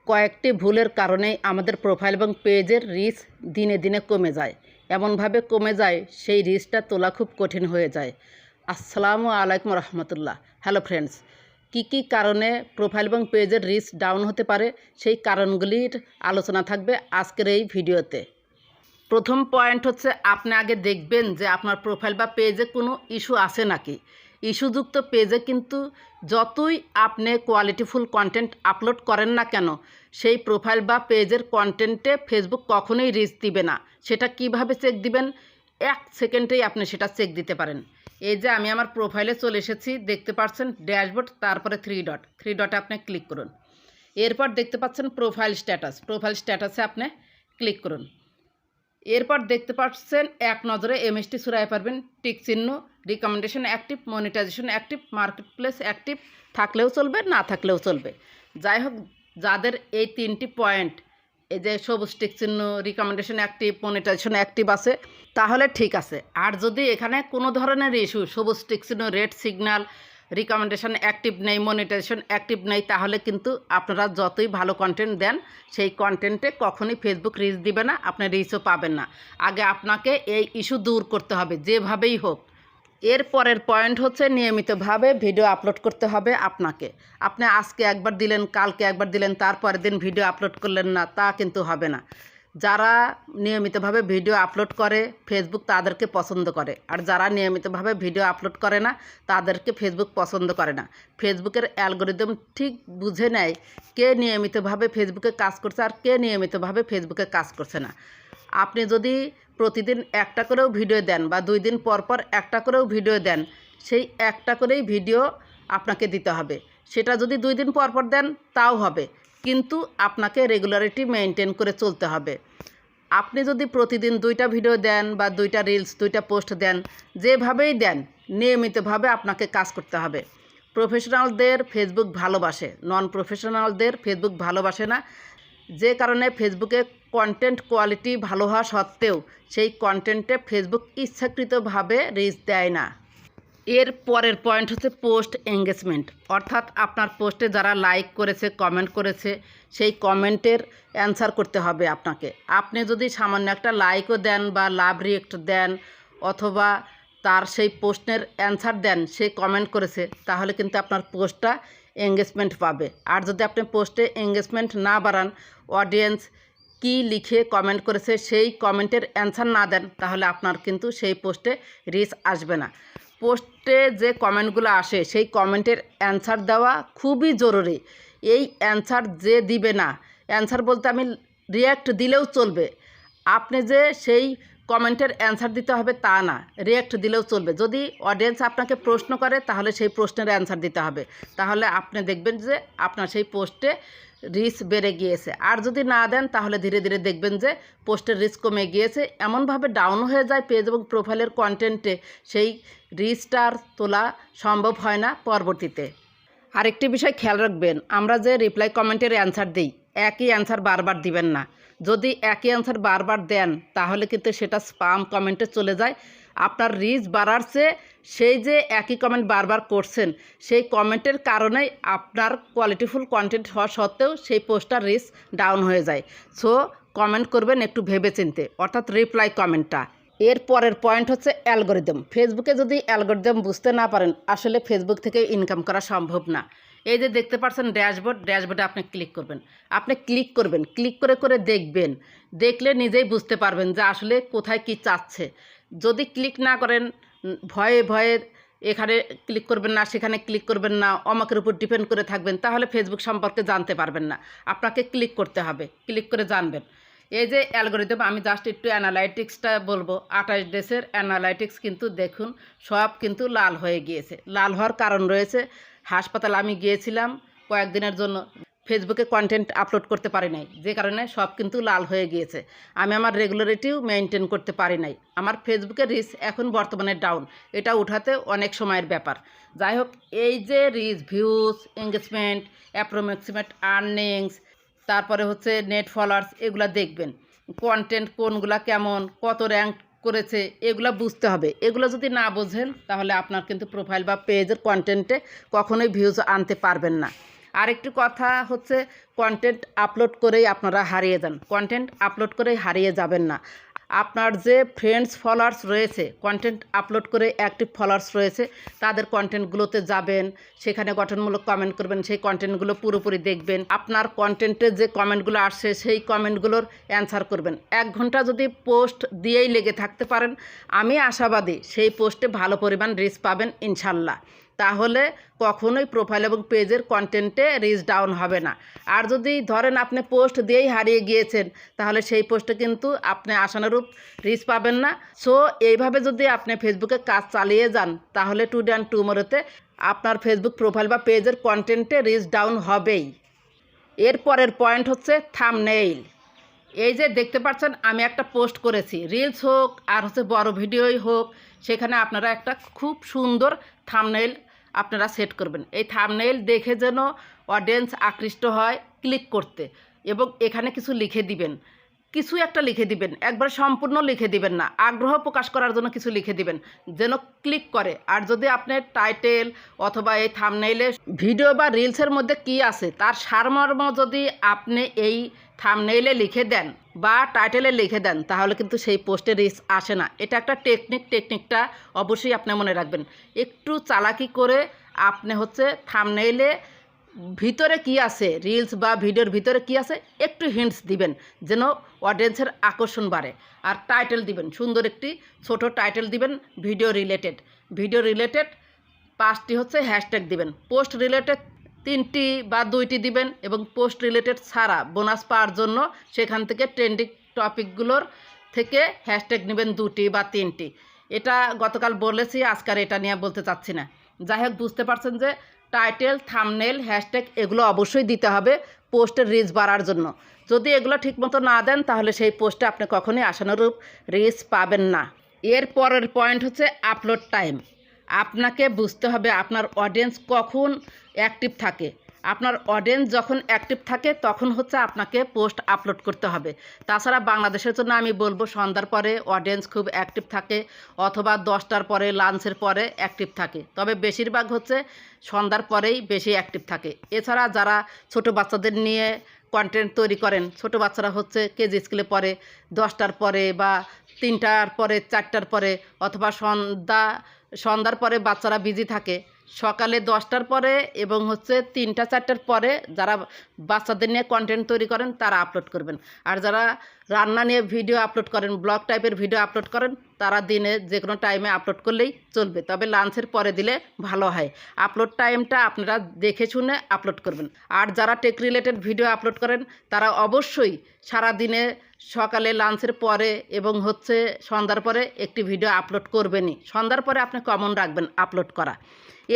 কয়েকটি ভুলের কারণেই আমাদের প্রোফাইল এবং পেজের রিচ দিনে দিনে কমে যায়। এমনভাবে কমে যায় সেই রিচটা তোলা খুব কঠিন হয়ে যায়। আসসালামু আলাইকুম রহমতুল্লাহ। হ্যালো ফ্রেন্ডস, কী কারণে প্রোফাইল এবং পেজের রিচ ডাউন হতে পারে সেই কারণগুলির আলোচনা থাকবে আজকের এই ভিডিওতে। প্রথম পয়েন্ট হচ্ছে, আপনি আগে দেখবেন যে আপনার প্রোফাইল বা পেজে কোনো ইস্যু আছে নাকি। ইস্যুযুক্ত পেজে কিন্তু যতই আপনি কোয়ালিটিফুল কন্টেন্ট আপলোড করেন না কেন, সেই প্রোফাইল বা পেজের কন্টেন্টে ফেসবুক কখনোই রিচ দিবে না। সেটা কিভাবে চেক দিবেন? 1 সেকেন্ডেই আপনি সেটা চেক দিতে পারেন। এই যে আমি আমার প্রোফাইলে চলে এসেছি, দেখতে পাচ্ছেন ড্যাশবোর্ড, তারপরে 3 ডটে আপনি ক্লিক করুন। এরপর দেখতে পাচ্ছেন প্রোফাইল স্ট্যাটাসে আপনি ক্লিক করুন। এরপর দেখতে পাচ্ছেন এক নজরে এমএসটি ছড়াইতে পারবেন, টিক চিহ্ন, recommendation active, monetisation active, marketplace active থাকলেও চলবে, না থাকলেও চলবে। যাই হোক, যাদের এই 3টি পয়েন্ট, এই যে সবুজ টিক চিহ্ন, রিকমেন্ডেশন অ্যাক্টিভ, মনিটাইজেশন অ্যাক্টিভ আছে, তাহলে ঠিক আছে। আর যদি এখানে কোনো ধরনের ইস্যু, সবুজ টিক চিহ্ন, রেড সিগন্যাল, রিকমেন্ডেশন অ্যাক্টিভ নেই, মনিটাইজেশন অ্যাক্টিভ নেই, তাহলে কিন্তু আপনারা যতই ভালো কন্টেন্ট দেন সেই কন্টেন্টে কখনোই ফেসবুক রিচ দিবে না, আপনি রিচও পাবেন না। আগে আপনাকে এই ইস্যু দূর করতে হবে যেভাবেই হোক। এর পরের পয়েন্ট হচ্ছে, নিয়মিতভাবে ভিডিও আপলোড করতে হবে আপনাকে। আপনি আজকে একবার দিলেন, কালকে একবার দিলেন, তারপরের দিন ভিডিও আপলোড করলেন না, তা কিন্তু হবে না। যারা নিয়মিতভাবে ভিডিও আপলোড করে ফেসবুক তাদেরকে পছন্দ করে, আর যারা নিয়মিতভাবে ভিডিও আপলোড করে না তাদেরকে ফেসবুক পছন্দ করে না। ফেসবুকের অ্যালগোরিদম ঠিক বুঝে নেয় কে নিয়মিতভাবে ফেসবুকে কাজ করছে আর কে নিয়মিতভাবে ফেসবুকে কাজ করছে না। আপনি যদি প্রতিদিন একটা করেও ভিডিও দেন বা 2 দিন পর পর একটা করেও ভিডিও দেন, সেই একটা করেই ভিডিও আপনাকে দিতে হবে। সেটা যদি 2 দিন পর পর দেন তাও হবে, কিন্তু আপনাকে রেগুলারিটি মেনটেন করে চলতে হবে। আপনি যদি প্রতিদিন 2টা ভিডিও দেন বা 2টা রিলস, 2টা পোস্ট দেন, যেভাবেই দেন নিয়মিতভাবে আপনাকে কাজ করতে হবে। প্রফেশনালদের ফেসবুক ভালোবাসে, নন প্রফেশনালদের ফেসবুক ভালোবাসে না। যে কারণে ফেসবুকে কন্টেন্ট কোয়ালিটি ভালো হওয়া সত্ত্বেও সেই কন্টেন্টে ফেসবুক ইচ্ছাকৃতভাবে রিচ দেয় না। এর পরের পয়েন্ট হচ্ছে পোস্ট এঙ্গেজমেন্ট, অর্থাৎ আপনার পোস্টে যারা লাইক করেছে, কমেন্ট করেছে, সেই কমেন্টের অ্যান্সার করতে হবে আপনাকে। আপনি যদি সামান্য একটা লাইকও দেন বা লাভ রিয়েক্ট দেন অথবা তার সেই পোস্টের অ্যান্সার দেন, সে কমেন্ট করেছে, তাহলে কিন্তু আপনার পোস্টটা এঙ্গেজমেন্ট পাবে। আর যদি আপনি পোস্টে এঙ্গেজমেন্ট না বাড়ান, অডিয়েন্স কি লিখে কমেন্ট করেছে সেই কমেন্টের অ্যান্সার না দেন, তাহলে আপনার কিন্তু সেই পোস্টে রিচ আসবে না। পোস্টে যে কমেন্টগুলো আসে সেই কমেন্টের অ্যান্সার দেওয়া খুবই জরুরি। এই অ্যান্সার যে দিবে না, অ্যান্সার বলতে আমি রিয়্যাক্ট দিলেও চলবে, আপনি যে সেই কমেন্টের অ্যান্সার দিতে হবে তা না, রিয়্যাক্ট দিলেও চলবে। যদি অডিয়েন্স আপনাকে প্রশ্ন করে তাহলে সেই প্রশ্নের অ্যান্সার দিতে হবে, তাহলে আপনি দেখবেন যে আপনার সেই পোস্টে রিচ বেড়ে গিয়েছে। আর যদি না দেন তাহলে ধীরে ধীরে দেখবেন যে পোস্টের রিচ কমে গিয়েছে, এমনভাবে ডাউন হয়ে যায় পেজ এবং প্রোফাইলের কন্টেন্টে সেই রিচটার তোলা সম্ভব হয় না পরবর্তীতে। আরেকটি বিষয় খেয়াল রাখবেন, আমরা যে রিপ্লাই কমেন্টের অ্যান্সার দিই, একই অ্যান্সার বারবার দিবেন না। যদি একই অ্যান্সার বারবার দেন তাহলে কিন্তু সেটা স্পাম কমেন্টে চলে যায়। আপনার রিচ বাড়ার চেয়ে সেই যে একই কমেন্ট বারবার করছেন সেই কমেন্টের কারণেই আপনার কোয়ালিটিফুল কন্টেন্ট হওয়া সত্ত্বেও সেই পোস্টটার রিচ ডাউন হয়ে যায়। সো কমেন্ট করবেন একটু ভেবেচিন্তে, অর্থাৎ রিপ্লাই কমেন্টটা। এর পরের পয়েন্ট হচ্ছে অ্যালগোরিদম। ফেসবুকে যদি অ্যালগোরিদম বুঝতে না পারেন, আসলে ফেসবুক থেকে ইনকাম করা সম্ভব না। এই যে দেখতে পাচ্ছেন ড্যাশবোর্ডে আপনি ক্লিক করবেন। আপনি ক্লিক করে দেখবেন, দেখলে নিজেই বুঝতে পারবেন যে আসলে কোথায় কি চাচ্ছে। যদি ক্লিক না করেন, ভয়ে এখানে ক্লিক করবেন না, সেখানে ক্লিক করবেন না, অমুকের উপর ডিপেন্ড করে থাকবেন, তাহলে ফেসবুক সম্পর্কে জানতে পারবেন না। আপনাকে ক্লিক করতে হবে, ক্লিক করে জানবেন। এই যে অ্যালগোরিদম, আমি জাস্ট একটু অ্যানালাইটিক্সটা বলবো। 28 দেশের অ্যানালাইটিক্স কিন্তু দেখুন সব কিন্তু লাল হয়ে গিয়েছে। লাল হওয়ার কারণ রয়েছে, হাসপাতাল আমি গিয়েছিলাম কয়েকদিনের জন্য, ফেসবুকে কন্টেন্ট আপলোড করতে পারি নাই, যে কারণে সব কিন্তু লাল হয়ে গিয়েছে। আমি আমার রেগুলারিটিও মেনটেন করতে পারি নাই, আমার ফেসবুকের রিচ এখন বর্তমানে ডাউন। এটা উঠাতে অনেক সময়ের ব্যাপার। যাই হোক, এই যে reach, views, engagement, approximate earnings, তারপরে হচ্ছে নেট ফলোয়ার্স, এগুলা দেখবেন। কন্টেন্ট কোনগুলা কেমন, কত র্যাঙ্ক করেছে, এগুলো বুঝতে হবে। এগুলো যদি না বোঝেন তাহলে আপনার কিন্তু প্রোফাইল বা পেজের কন্টেন্টে কখনোই ভিউজ আনতে পারবেন না। আরেকটি কথা হচ্ছে, কন্টেন্ট আপলোড করেই আপনারা হারিয়ে যান। কন্টেন্ট আপলোড করেই হারিয়ে যাবেন না। আপনার যে ফ্রেন্ডস ফলোয়ার্স রয়েছে, কন্টেন্ট আপলোড করে অ্যাক্টিভ ফলোয়ার্স রয়েছে, তাদের কন্টেন্টগুলোতে যাবেন, সেখানে গঠনমূলক কমেন্ট করবেন, সেই কন্টেন্টগুলো পুরোপুরি দেখবেন। আপনার কন্টেন্টে যে কমেন্টগুলো আসছে সেই কমেন্টগুলোর অ্যান্সার করবেন। 1 ঘন্টা যদি পোস্ট দিয়েই লেগে থাকতে পারেন, আমি আশাবাদী সেই পোস্টে ভালো পরিমাণ রিচ পাবেন ইনশাল্লাহ। তাহলে কখনোই প্রোফাইল এবং পেজের কন্টেন্টে রিচ ডাউন হবে না। আর যদি ধরেন আপনি পোস্ট দিয়েই হারিয়ে গিয়েছেন, তাহলে সেই পোস্টে কিন্তু আপনি আশানুরূপ রিচ পাবেন না। সো এইভাবে যদি আপনি ফেসবুকে কাজ চালিয়ে যান, তাহলে টুডে অ্যান্ড টুমোরোতে আপনার ফেসবুক প্রোফাইল বা পেজের কন্টেন্টে রিচ ডাউন হবেই। এরপরের পয়েন্ট হচ্ছে থাম্বনেইল। এই যে দেখতে পাচ্ছেন, আমি একটা পোস্ট করেছি, রিলস হোক আর হচ্ছে বড় ভিডিওই হোক, সেখানে আপনারা একটা খুব সুন্দর থাম্বনেইল আপনারা সেট করবেন। এই থাম্বনেইল দেখে যেন অডিয়েন্স আকৃষ্ট হয় ক্লিক করতে, এবং এখানে কিছু লিখে দিবেন, কিছু একটা লিখে দিবেন, একবার সম্পূর্ণ লিখে দিবেন না, আগ্রহ প্রকাশ করার জন্য কিছু লিখে দিবেন যেন ক্লিক করে। আর যদি আপনি টাইটেল অথবা এই থাম্বনেইলে ভিডিও বা রিলসের মধ্যে কি আছে তার সারমর্ম যদি আপনি এই থাম্বনেইলে লিখে দেন বা টাইটেলে লিখে দেন, তাহলে কিন্তু সেই পোস্টে রিচ আসে না। এটা একটা টেকনিকটা অবশ্যই আপনি মনে রাখবেন। একটু চালাকি করে আপনি হচ্ছে থাম্বনেইলে ভিতরে কি আছে, রিলস বা ভিডিওর ভিতরে কি আছে একটু হিন্টস দিবেন যেন অডিয়েন্সের আকর্ষণ বাড়ে। আর টাইটেল দিবেন, সুন্দর একটি ছোট টাইটেল দিবেন, ভিডিও রিলেটেড 5টি হচ্ছে হ্যাশট্যাগ দিবেন। পোস্ট রিলেটেড 3টি বা 2টি দিবেন, এবং পোস্ট রিলেটেড ছাড়া বোনাস পাওয়ার জন্য সেখান থেকে ট্রেন্ডিং টপিকগুলোর থেকে হ্যাশট্যাগ নেবেন 2টি বা 3টি। এটা গতকাল বলেছি, আজকাল এটা নিয়ে বলতে চাচ্ছি না। যাই হোক, বুঝতে পারছেন যে টাইটেল, থাম্বনেইল, হ্যাশট্যাগ এগুলো অবশ্যই দিতে হবে পোস্টের রিচ বাড়ার জন্য। যদি এগুলো ঠিকমতো না দেন, তাহলে সেই পোস্টে আপনি কখনোই আশানুরূপ রিচ পাবেন না। এর পরের পয়েন্ট হচ্ছে আপলোড টাইম। আপনাকে বুঝতে হবে আপনার অডিয়েন্স কখন অ্যাক্টিভ থাকে। আপনার অডিয়েন্স যখন অ্যাক্টিভ থাকে তখন হচ্ছে আপনাকে পোস্ট আপলোড করতে হবে। তাছাড়া বাংলাদেশের জন্য আমি বলবো, সন্ধ্যার পরে অডিয়েন্স খুব অ্যাক্টিভ থাকে, অথবা 10টার পরে, লাঞ্চের পরে অ্যাক্টিভ থাকে। তবে বেশিরভাগ হচ্ছে সন্ধ্যার পরেই বেশি অ্যাক্টিভ থাকে। এছাড়া যারা ছোট বাচ্চাদের নিয়ে কন্টেন্ট তৈরি করেন, ছোট বাচ্চারা হচ্ছে কেজি স্কুলে পড়ে, 10টার পরে বা 3টার পরে, 4টার পরে, অথবা সন্ধ্যার পরে বাচ্চারা বিজি থাকে। সকালে 10টার পরে এবং হচ্ছে 3টা 4টার পরে যারা বাচ্চাদের নিয়ে কন্টেন্ট তৈরি করেন তারা আপলোড করবেন। আর যারা রান্না নিয়ে ভিডিও আপলোড করেন, ব্লগ টাইপের ভিডিও আপলোড করেন, তারা দিনে যে কোনো টাইমে আপলোড করলেই চলবে, তবে লাঞ্চের পরে দিলে ভালো হয়। আপলোড টাইমটা আপনারা দেখে শুনে আপলোড করবেন। আর যারা টেক রিলেটেড ভিডিও আপলোড করেন, তারা অবশ্যই সারাদিনে সকালে, লাঞ্চের পরে এবং হচ্ছে সন্ধ্যার পরে একটি ভিডিও আপলোড করবেনই। সন্ধ্যার পরে আপনি কমন রাখবেন আপলোড করা।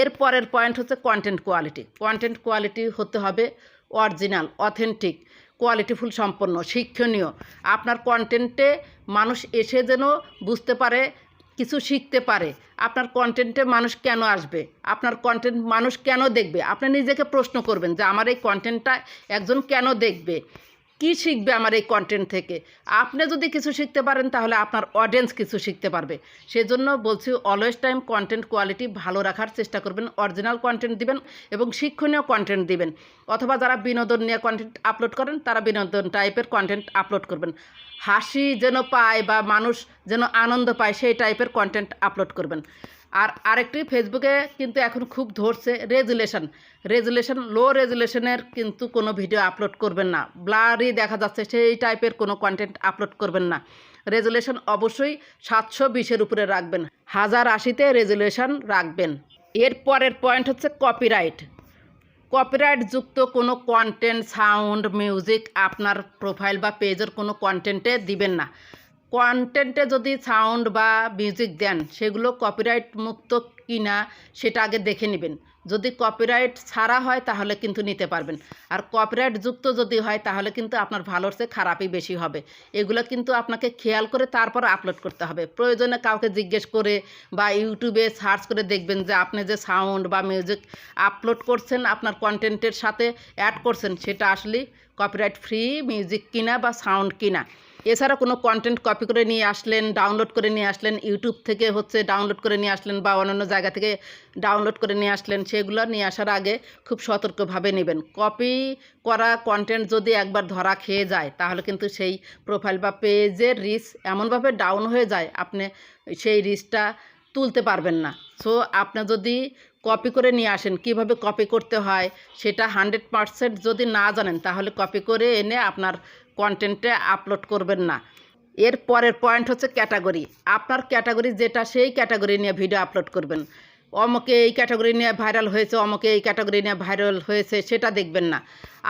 এর পরের পয়েন্ট হচ্ছে কন্টেন্ট কোয়ালিটি। কন্টেন্ট কোয়ালিটি হতে হবে অরিজিনাল, অথেন্টিক, কোয়ালিটিফুল সম্পন্ন, শিক্ষণীয়। আপনার কন্টেন্টে মানুষ এসে যেন বুঝতে পারে, কিছু শিখতে পারে। আপনার কন্টেন্টে মানুষ কেন আসবে, আপনার কন্টেন্ট মানুষ কেন দেখবে, আপনি নিজেকে প্রশ্ন করবেন যে আমার এই কন্টেন্টটা একজন কেন দেখবে, কি শিখবে আমার এই কন্টেন্ট থেকে। আপনি যদি কিছু শিখতে পারেন, তাহলে আপনার অডিয়েন্স কিছু শিখতে পারবে। সেজন্য বলছি, অলওয়েজ টাইম কন্টেন্ট কোয়ালিটি ভালো রাখার চেষ্টা করবেন। অরিজিনাল কন্টেন্ট দিবেন এবং শিক্ষণীয় কন্টেন্ট দিবেন। অথবা যারা বিনোদন নিয়ে কন্টেন্ট আপলোড করেন, তারা বিনোদন টাইপের কন্টেন্ট আপলোড করবেন। হাসি যেন পায় বা মানুষ যেন আনন্দ পায়, সেই টাইপের কন্টেন্ট আপলোড করবেন। আর আরেকটি, ফেসবুকে কিন্তু এখন খুব ধরছে রেজুলেশন, লো রেজুলেশনের কিন্তু কোনো ভিডিও আপলোড করবেন না। ব্লারি দেখা যাচ্ছে সেই টাইপের কোনো কন্টেন্ট আপলোড করবেন না। রেজুলেশন অবশ্যই 720-এর উপরে রাখবেন, 1080-তে রেজুলেশন রাখবেন। এর পরের পয়েন্ট হচ্ছে কপিরাইটযুক্ত কোনো কন্টেন্ট, সাউন্ড, মিউজিক আপনার প্রোফাইল বা পেজের কোনো কন্টেন্টে দিবেন না। কন্টেন্টে যদি সাউন্ড বা মিউজিক দেন, সেগুলো কপিরাইট মুক্ত কিনা সেটা আগে দেখে নেবেন। যদি কপিরাইট ছাড়া হয় তাহলে কিন্তু নিতে পারবেন, আর কপিরাইট যুক্ত যদি হয় তাহলে কিন্তু আপনার ভালোর চেয়ে খারাপই বেশি হবে। এগুলো কিন্তু আপনাকে খেয়াল করে তারপর আপলোড করতে হবে। প্রয়োজনে কাউকে জিজ্ঞেস করে বা ইউটিউবে সার্চ করে দেখবেন যে আপনি যে সাউন্ড বা মিউজিক আপলোড করছেন, আপনার কন্টেন্টের সাথে অ্যাড করছেন, সেটা আসলে কপিরাইট ফ্রি মিউজিক কিনা বা সাউন্ড কিনা। এছাড়া কোনো কন্টেন্ট কপি করে নিয়ে আসলেন, ডাউনলোড করে নিয়ে আসলেন, ইউটিউব থেকে ডাউনলোড করে নিয়ে আসলেন বা অন্যান্য জায়গা থেকে ডাউনলোড করে নিয়ে আসলেন, সেগুলো নিয়ে আসার আগে খুব সতর্কভাবে নেবেন। কপি করা কন্টেন্ট যদি একবার ধরা খেয়ে যায় তাহলে কিন্তু সেই প্রোফাইল বা পেজের রিচ এমনভাবে ডাউন হয়ে যায়, আপনি সেই রিচটা তুলতে পারবেন না। সো আপনি যদি কপি করে নিয়ে আসেন, কিভাবে কপি করতে হয় সেটা 100% যদি না জানেন তাহলে কপি করে এনে আপনার কন্টেন্টে আপলোড করবেন না। এর পরের পয়েন্ট হচ্ছে ক্যাটাগরি। আপনার ক্যাটাগরি যেটা সেই ক্যাটাগরি নিয়ে ভিডিও আপলোড করবেন। অমুকে এই ক্যাটাগরি নিয়ে ভাইরাল হয়েছে, অমুকে এই ক্যাটাগরি নিয়ে ভাইরাল হয়েছে সেটা দেখবেন না।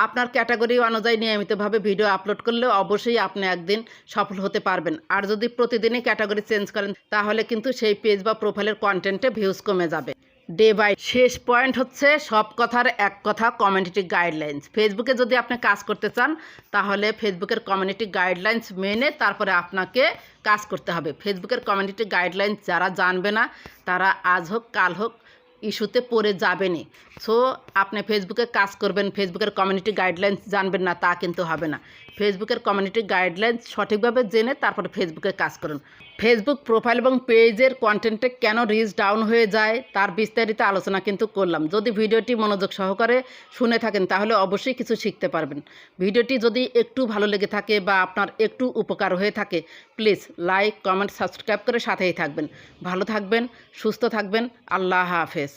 আপনার ক্যাটাগরি অনুযায়ী নিয়মিতভাবে ভিডিও আপলোড করলে অবশ্যই আপনি একদিন সফল হতে পারবেন। আর যদি প্রতিদিনই ক্যাটাগরি চেঞ্জ করেন তাহলে কিন্তু সেই পেজ বা প্রোফাইলের কন্টেন্টে ভিউজ কমে যাবে ডে বাই। শেষ পয়েন্ট হচ্ছে সব কথার এক কথা, কমিউনিটি গাইডলাইন্স। ফেসবুকে যদি আপনি কাজ করতে চান তাহলে ফেসবুকের কমিউনিটি গাইডলাইন্স মেনে তারপরে আপনাকে কাজ করতে হবে। ফেসবুকের কমিউনিটি গাইডলাইন্স যারা জানবে না তারা আজ হোক কাল হোক ইস্যুতে পড়ে যাবেনই। সো আপনি ফেসবুকে কাজ করবেন, ফেসবুকের কমিউনিটি গাইডলাইন্স জানবেন না তা কিন্তু হবে না। ফেসবুকের কমিউনিটি গাইডলাইন্স সঠিকভাবে জেনে তারপরে ফেসবুকে কাজ করুন। ফেসবুক প্রোফাইল এবং পেজের কন্টেন্টে কেন রিচ ডাউন হয়ে যায় তার বিস্তারিত আলোচনা কিন্তু করলাম। যদি ভিডিওটি মনোযোগ সহকারে শুনে থাকেন তাহলে অবশ্যই কিছু শিখতে পারবেন। ভিডিওটি যদি একটু ভালো লেগে থাকে বা আপনার একটু উপকার হয়ে থাকে প্লিজ লাইক, কমেন্ট, সাবস্ক্রাইব করে সাথেই থাকবেন। ভালো থাকবেন, সুস্থ থাকবেন। আল্লাহ হাফেজ।